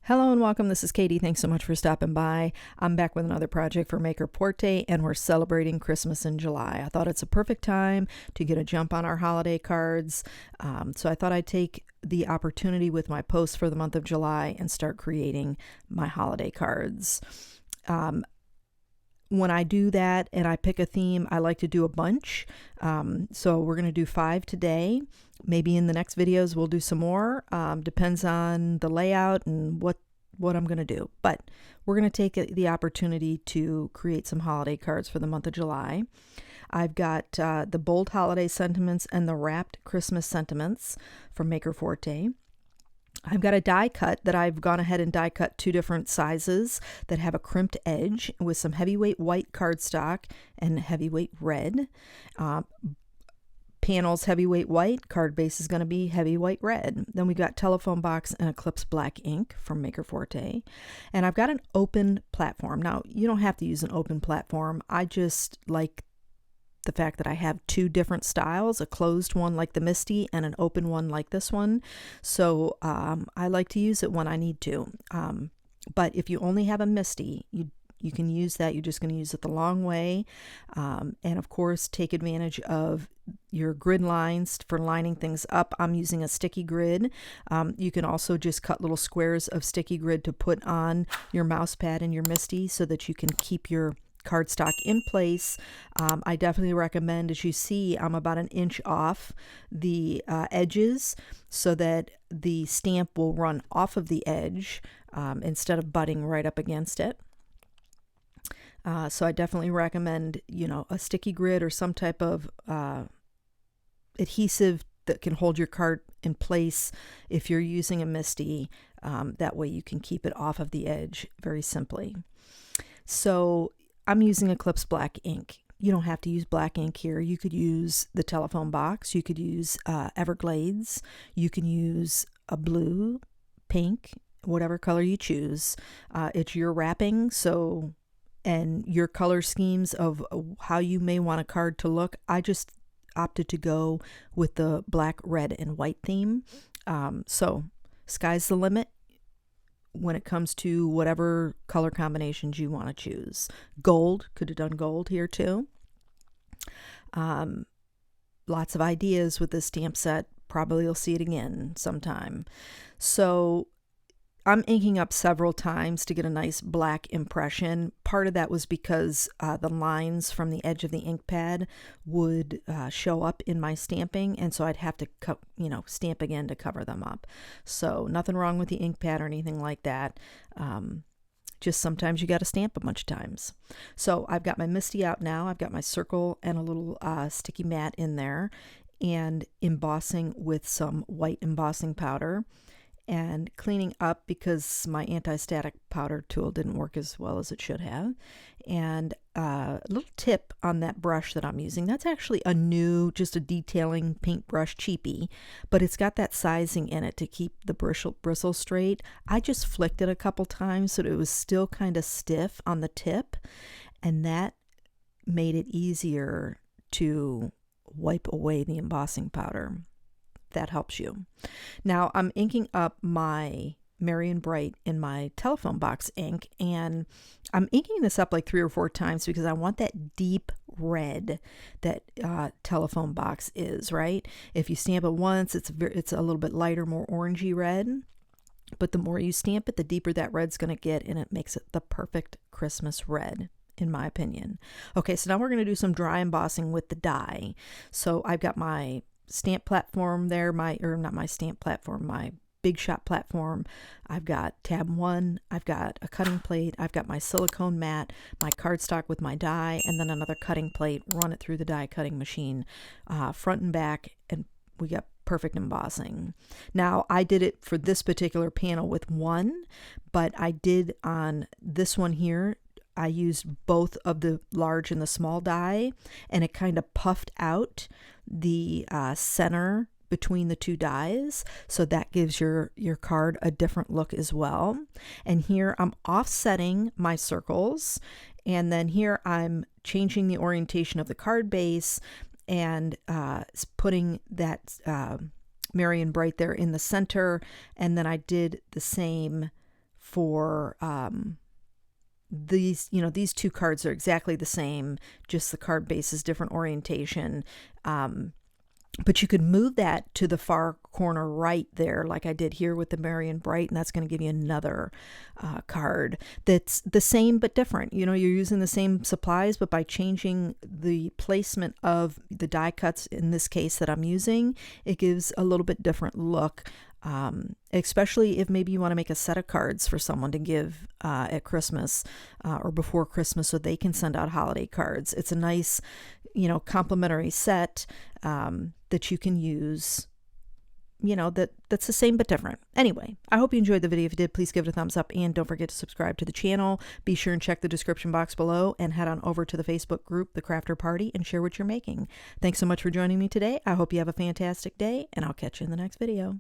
Hello and welcome. This is Katy. Thanks so much for stopping by. I'm back with another project for Maker Forte, and we're celebrating Christmas in July. I thought it's a perfect time to get a jump on our holiday cards. So I thought I'd take the opportunity with my posts for the month of July and start creating my holiday cards. When I do that and I pick a theme, I like to do a bunch. So we're going to do 5 today. Maybe in the next videos we'll do some more. Depends on the layout and what I'm going to do. But we're going to take the opportunity to create some holiday cards for the month of July. I've got the bold holiday sentiments and the wrapped Christmas sentiments from Maker Forte. I've got a die cut that I've gone ahead and die cut 2 different sizes that have a crimped edge with some heavyweight white cardstock and heavyweight red. Panels heavyweight white, card base is going to be heavy white red. Then we got telephone box and Eclipse black ink from Maker Forte. And I've got an open platform. Now, you don't have to use an open platform. I just like the fact that I have 2 different styles, a closed one like the Misty and an open one like this one. So I like to use it when I need to. But if you only have a Misty, you can use that. You're just going to use it the long way. And of course, take advantage of your grid lines for lining things up. I'm using a sticky grid. You can also just cut little squares of sticky grid to put on your mouse pad and your Misty so that you can keep your cardstock in place. I definitely recommend, as you see, I'm about 1 inch off the edges so that the stamp will run off of the edge instead of butting right up against it. So I definitely recommend, a sticky grid or some type of adhesive that can hold your card in place if you're using a Misty. That way you can keep it off of the edge very simply. So I'm using Eclipse black ink. You don't have to use black ink here. You could use the telephone box. You could use Everglades. You can use a blue, pink, whatever color you choose. It's your wrapping, and your color schemes of how you may want a card to look. I just opted to go with the black, red, and white theme. So sky's the limit when it comes to whatever color combinations you want to choose. Gold, could have done gold here too. Lots of ideas with this stamp set. Probably you'll see it again sometime. So I'm inking up several times to get a nice black impression. Part of that was because the lines from the edge of the ink pad would show up in my stamping, and so I'd have to stamp again to cover them up. So nothing wrong with the ink pad or anything like that. Just sometimes you got to stamp a bunch of times. So I've got my Misty out now. I've got my circle and a little sticky mat in there, and embossing with some white embossing powder. And cleaning up because my anti-static powder tool didn't work as well as it should have. And a little tip on that brush that I'm using, that's actually just a detailing paintbrush cheapie, but it's got that sizing in it to keep the bristle straight. I just flicked it a couple times so that it was still kind of stiff on the tip, and that made it easier to wipe away the embossing powder. That helps you. Now I'm inking up my Marion Bright in my telephone box ink, and I'm inking this up like 3 or 4 times because I want that deep red that telephone box is, right? If you stamp it once, it's a little bit lighter, more orangey red, but the more you stamp it, the deeper that red's going to get, and it makes it the perfect Christmas red, in my opinion. Okay, so now we're going to do some dry embossing with the die. So I've got my stamp platform there, my Big Shot platform. I've got tab 1, I've got a cutting plate, I've got my silicone mat, my cardstock with my die, and then another cutting plate, run it through the die cutting machine, front and back, and we got perfect embossing. Now I did it for this particular panel with 1, but I did on this one here, I used both of the large and the small die, and it kind of puffed out the center between the 2 dies, so that gives your card a different look as well. And here I'm offsetting my circles, and then here I'm changing the orientation of the card base and putting that Marion Bright there in the center, and then I did the same for these, you know, these two cards are exactly the same, just the card base is different orientation. But you could move that to the far corner right there, like I did here with the Marion Bright, and that's going to give you another card that's the same but different. You know, you're using the same supplies, but by changing the placement of the die cuts, in this case that I'm using, it gives a little bit different look. Especially if maybe you want to make a set of cards for someone to give at Christmas or before Christmas, so they can send out holiday cards. It's a nice, you know, complimentary set that you can use, you know, that's the same but different. Anyway, I hope you enjoyed the video. If you did, please give it a thumbs up, and don't forget to subscribe to the channel. Be sure and check the description box below, and head on over to the Facebook group, The Crafter Party, and share what you're making. Thanks so much for joining me today. I hope you have a fantastic day, and I'll catch you in the next video.